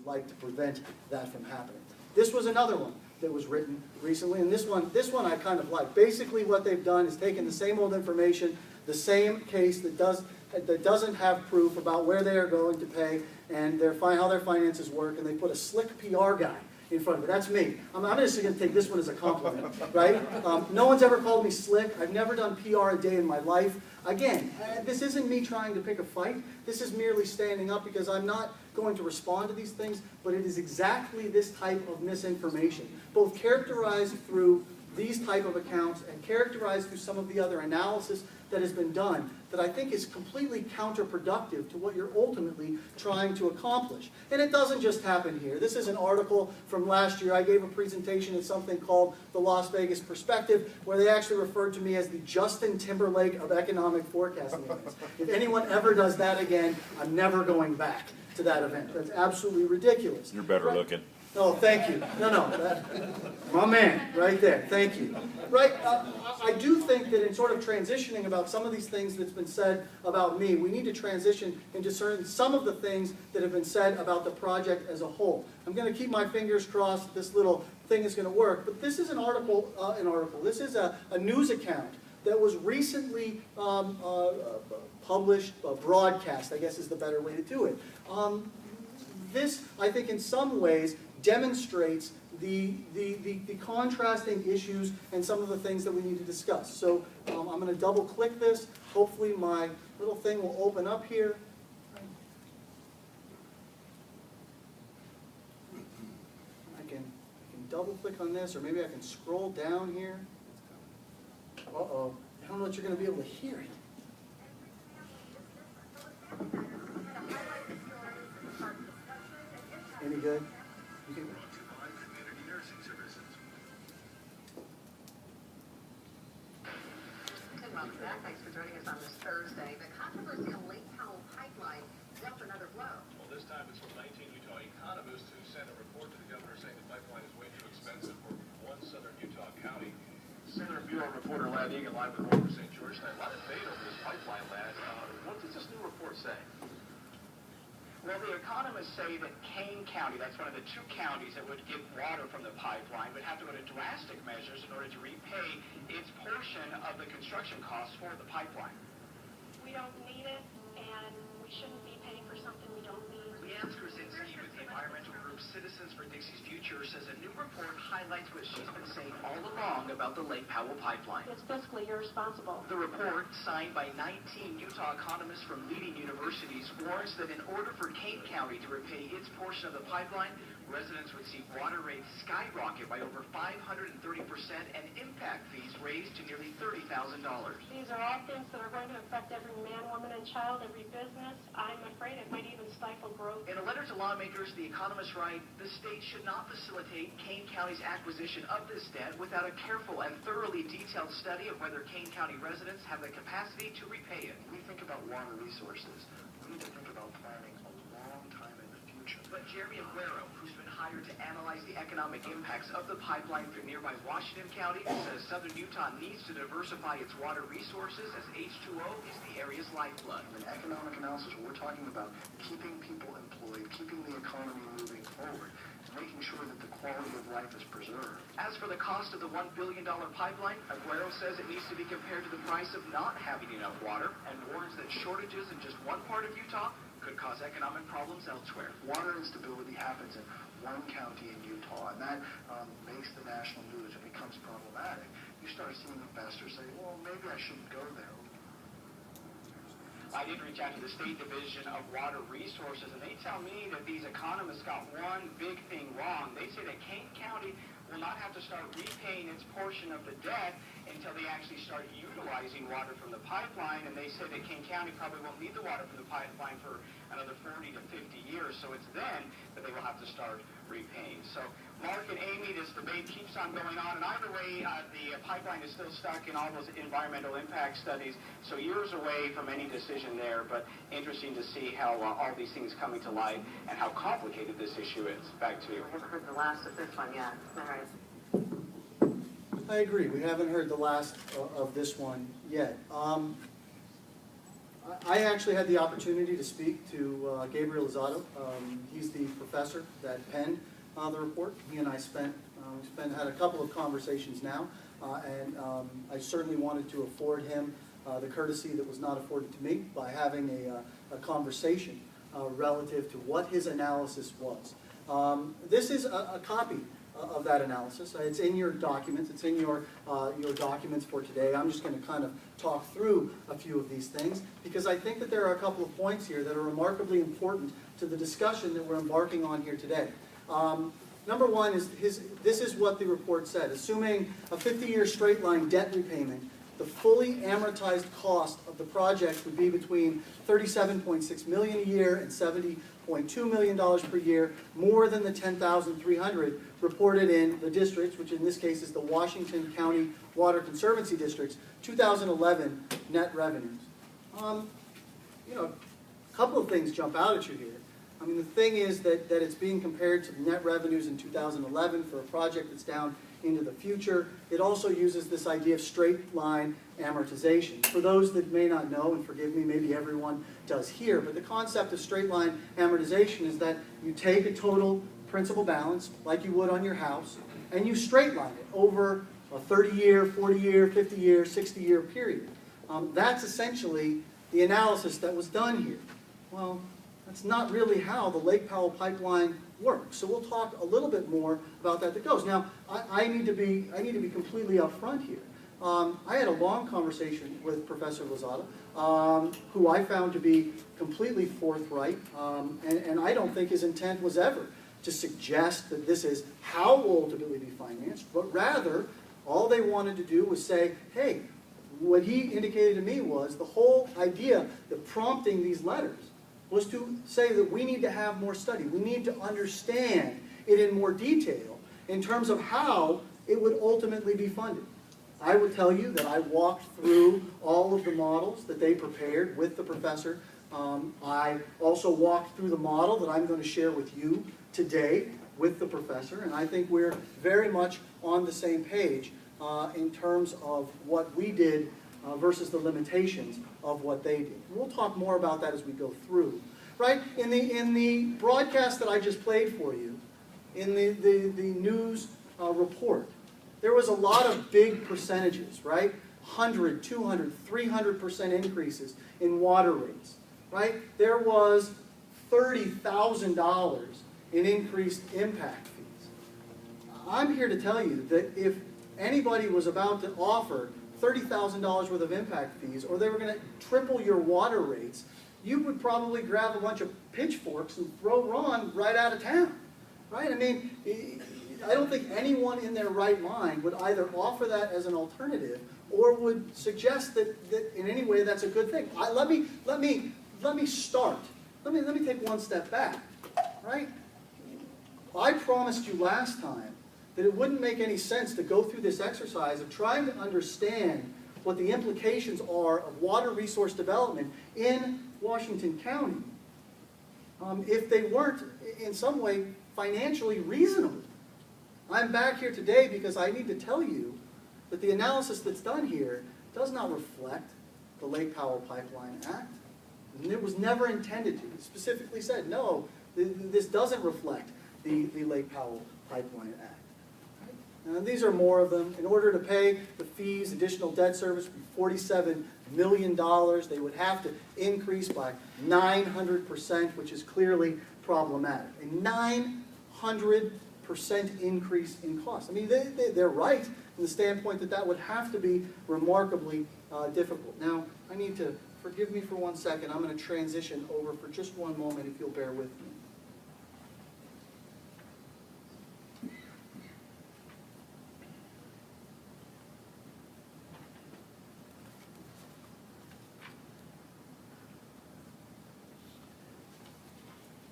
like to prevent that from happening. This was another one that was written recently, and this one I kind of like. Basically what they've done is taken the same old information, the same case that doesn't have proof about where they are going to pay and how their finances work, and they put a slick PR guy in front of it. That's me. I'm just going to take this one as a compliment, right? No one's ever called me slick. I've never done PR a day in my life. Again, this isn't me trying to pick a fight. This is merely standing up because I'm not going to respond to these things, but it is exactly this type of misinformation, both characterized through these type of accounts and characterized through some of the other analysis that has been done, that I think is completely counterproductive to what you're ultimately trying to accomplish. And it doesn't just happen here. This is an article from last year. I gave a presentation at something called the Las Vegas Perspective, where they actually referred to me as the Justin Timberlake of economic forecasting events. If anyone ever does that again, I'm never going back to that event. That's absolutely ridiculous. You're better looking. Oh, thank you. No, my man, right there. Thank you. Right, I do think that in sort of transitioning about some of these things that's been said about me, we need to transition into some of the things that have been said about the project as a whole. I'm going to keep my fingers crossed that this little thing is going to work, but this is an article. This is a news account that was recently published, broadcast, I guess is the better way to do it. This, I think, in some ways demonstrates the contrasting issues and some of the things that we need to discuss. So I'm going to double click this. Hopefully my little thing will open up here. I can double click on this, or maybe I can scroll down here. Uh-oh. I don't know that you're going to be able to hear it. Any good? You can... Welcome back. Thanks for joining us on this Thursday. The controversy on Lake Powell Pipeline dealt another blow. Well, this time it's from 19 Utah economists who sent a report to the governor saying the pipeline is way too expensive for one southern Utah county. Senator Bureau reporter Lad Egan live with Rover St. George tonight. A lot of debate over this pipeline, Lad. What does this new report say? Well, the economists say that Kane County, that's one of the two counties that would get water from the pipeline, would have to go to drastic measures in order to repay its portion of the construction costs for the pipeline. We don't need it, and we shouldn't be paying for something we don't need. Leanne Skorzinski with the environmental group Citizens for Dixie's Future says a new report highlights what she's been saying all along about the Lake Powell pipeline. It's fiscally irresponsible. The report, signed by 19 Utah economists from leading universities, warns that in order for Kane County to repay its portion of the pipeline, residents would see water rates skyrocket by over 530% and impact fees raised to nearly $30,000. These are all things that are going to affect every man, woman, and child, every business. I'm afraid it might even stifle growth. In a letter to lawmakers, the economists write, the state should not facilitate Kane County's acquisition of this debt without a careful and thoroughly detailed study of whether Kane County residents have the capacity to repay it. We think about water resources. We need to think about planning a long time in the future. But Jeremy Aguero, who's been hired to analyze the economic impacts of the pipeline through nearby Washington County, says southern Utah needs to diversify its water resources as H2O is the area's lifeblood. In economic analysis, we're talking about keeping people employed, keeping the economy moving forward, making sure that the quality of life is preserved. As for the cost of the $1 billion pipeline, Aguero says it needs to be compared to the price of not having enough water and warns that shortages in just one part of Utah could cause economic problems elsewhere. Water instability happens in one county in Utah, and that makes the national news. It becomes problematic. You start seeing investors say, well, maybe I shouldn't go there. I did reach out to the State Division of Water Resources, and they tell me that these economists got one big thing wrong. They say that Kane County will not have to start repaying its portion of the debt until they actually start utilizing water from the pipeline, and they say that Kane County probably won't need the water from the pipeline for another 40 to 50 years, so it's then that they will have to start repaying. So, Mark and Amy, this debate keeps on going on, and either way, the pipeline is still stuck in all those environmental impact studies, so years away from any decision there, but interesting to see how all these things coming to light and how complicated this issue is. Back to you. We haven't heard the last of this one yet. All right. I agree. We haven't heard the last of this one yet. I actually had the opportunity to speak to Gabriel Lozado. He's the professor that penned the report. He and I had a couple of conversations now, and I certainly wanted to afford him the courtesy that was not afforded to me by having a conversation relative to what his analysis was. This is a copy of that analysis. It's in your documents. It's in your documents for today. I'm just going to kind of talk through a few of these things because I think that there are a couple of points here that are remarkably important to the discussion that we're embarking on here today. Number one is this is what the report said. Assuming a 50-year straight line debt repayment, the fully amortized cost of the project would be between $37.6 million a year and $70.2 million per year, more than the $10,300 reported in the districts, which in this case is the Washington County Water Conservancy District's 2011 net revenues. You know, a couple of things jump out at you here. I mean, the thing is that it's being compared to the net revenues in 2011 for a project that's down into the future. It also uses this idea of straight line amortization. For those that may not know, and forgive me, maybe everyone does here, but the concept of straight line amortization is that you take a total principal balance, like you would on your house, and you straight line it over a 30-year, 40-year, 50-year, 60-year period. That's essentially the analysis that was done here. Well, that's not really how the Lake Powell pipeline works. So we'll talk a little bit more about that goes. Now, I need to be completely upfront here. I had a long conversation with Professor Lozada, who I found to be completely forthright, and I don't think his intent was ever to suggest that this is how we'll ultimately be financed, but rather all they wanted to do was say, hey, what he indicated to me was the whole idea, the prompting these letters, was to say that we need to have more study. We need to understand it in more detail in terms of how it would ultimately be funded. I will tell you that I walked through all of the models that they prepared with the professor. I also walked through the model that I'm going to share with you today with the professor, and I think we're very much on the same page in terms of what we did versus the limitations of what they did. We'll talk more about that as we go through. Right? In the broadcast that I just played for you, in the news report, there was a lot of big percentages, right? 100, 200, 300% increases in water rates, right? There was $30,000 in increased impact fees. I'm here to tell you that if anybody was about to offer $30,000 worth of impact fees, or they were going to triple your water rates, you would probably grab a bunch of pitchforks and throw Ron right out of town, right? I mean, I don't think anyone in their right mind would either offer that as an alternative or would suggest that in any way that's a good thing. Let me start. Let me take one step back, right? I promised you last time that it wouldn't make any sense to go through this exercise of trying to understand what the implications are of water resource development in Washington County if they weren't in some way financially reasonable. I'm back here today because I need to tell you that the analysis that's done here does not reflect the Lake Powell Pipeline Act. And it was never intended to. It specifically said, no, this doesn't reflect the Lake Powell Pipeline Act. And these are more of them. In order to pay the fees, additional debt service would be $47 million. They would have to increase by 900%, which is clearly problematic. A 900% increase in cost. I mean, they're right from the standpoint that that would have to be remarkably difficult. Now, I need to, forgive me for 1 second. I'm going to transition over for just one moment if you'll bear with me.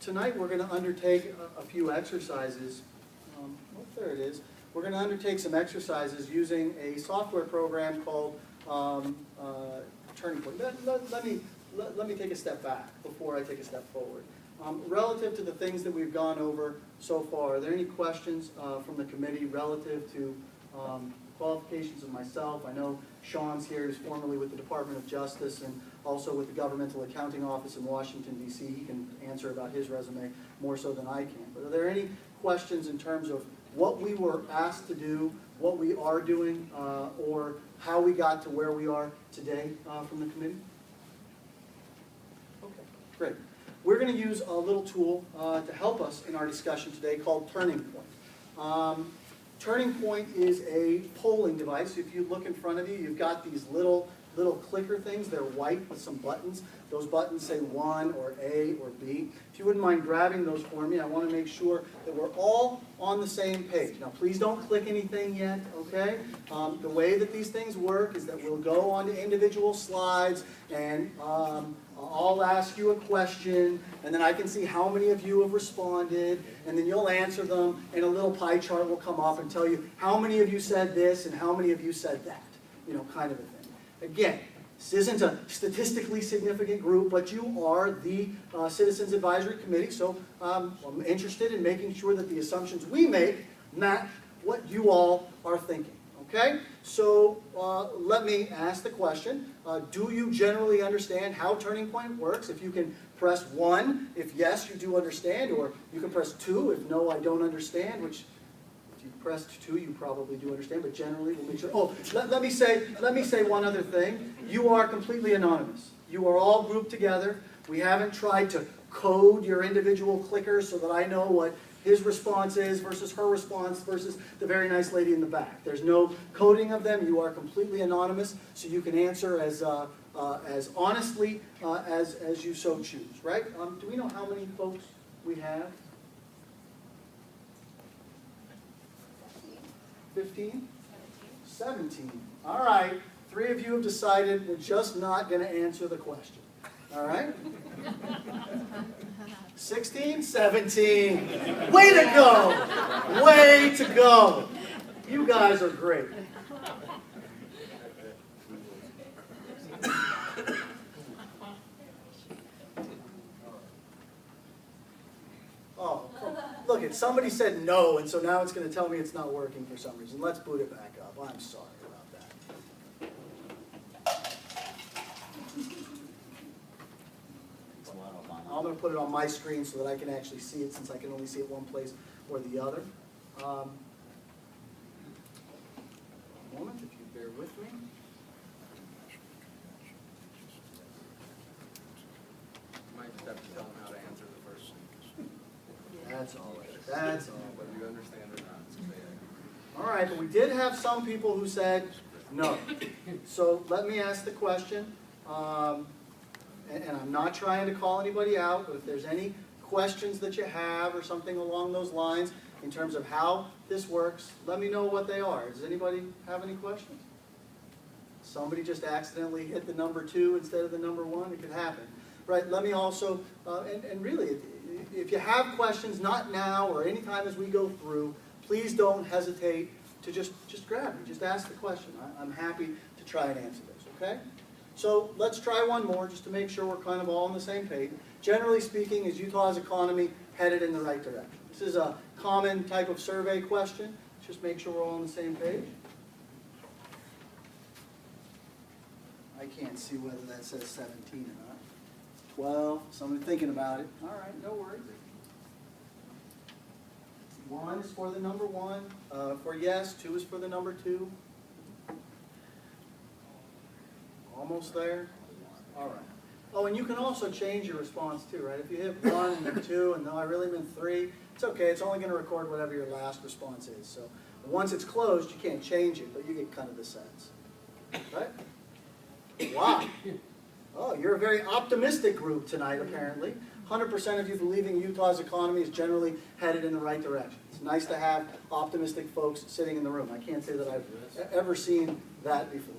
Tonight we're going to undertake a few exercises. There it is. We're going to undertake some exercises using a software program called Turning Point. Let me take a step back before I take a step forward. Relative to the things that we've gone over so far, are there any questions from the committee relative to qualifications of myself. I know Sean's here, who's formerly with the Department of Justice and also with the Governmental Accounting Office in Washington, D.C. He can answer about his resume more so than I can. But are there any questions in terms of what we were asked to do, what we are doing, or how we got to where we are today from the committee? Okay, great. We're going to use a little tool to help us in our discussion today called Turning Point. Turning Point is a polling device. If you look in front of you, you've got these little clicker things. They're white with some buttons. Those buttons say 1 or A or B. If you wouldn't mind grabbing those for me, I want to make sure that we're all on the same page. Now, please don't click anything yet, okay? The way that these things work is that we'll go on to individual slides, and I'll ask you a question, and then I can see how many of you have responded, and then you'll answer them, and a little pie chart will come up and tell you how many of you said this and how many of you said that, you know, kind of a thing. Again, this isn't a statistically significant group, but you are the Citizens Advisory Committee, so I'm interested in making sure that the assumptions we make match what you all are thinking, okay? So let me ask the question, do you generally understand how Turning Point works? If you can press 1, if yes, you do understand, or you can press 2 if no, I don't understand, which if you pressed 2, you probably do understand, but generally we'll make sure. Oh, let me say one other thing. You are completely anonymous. You are all grouped together. We haven't tried to code your individual clickers so that I know what his response is versus her response versus the very nice lady in the back. There's no coding of them. You are completely anonymous, so you can answer as honestly as you so choose, right? Do we know how many folks we have? 15? 17. All right. 3 of you have decided we're just not going to answer the question. All right? 16? 17. Way to go! Way to go! You guys are great. Oh, look, somebody said no, and so now it's going to tell me it's not working for some reason. Let's boot it back up. I'm sorry about that. I'm going to put it on my screen so that I can actually see it, since I can only see it one place or the other. A moment, if you bear with me. Might just have to tell them how to answer the first one. That's all right. That's all right. Whether you understand or not. All right, but we did have some people who said no. So let me ask the question, and I'm not trying to call anybody out, but if there's any questions that you have or something along those lines in terms of how this works, let me know what they are. Does anybody have any questions? Somebody just accidentally hit the number 2 instead of the number 1. It could happen. Right, let me also, and really, if you have questions, not now or anytime as we go through, please don't hesitate to just grab me. Just ask the question. I'm happy to try and answer this, okay? So let's try one more just to make sure we're kind of all on the same page. Generally speaking, is Utah's economy headed in the right direction? This is a common type of survey question. Let's just make sure we're all on the same page. I can't see whether that says 17 or not. 12, somebody thinking about it. All right, no worries. 1 is for the number 1, for yes, 2 is for the number 2. Almost there? All right. Oh, and you can also change your response too, right? If you hit 1 and then 2 and no, I really meant 3, it's okay. It's only going to record whatever your last response is. So once it's closed, you can't change it, but you get kind of the sense. Right? Wow. Oh, you're a very optimistic group tonight, apparently. 100% of you believing Utah's economy is generally headed in the right direction. It's nice to have optimistic folks sitting in the room. I can't say that I've ever seen that before.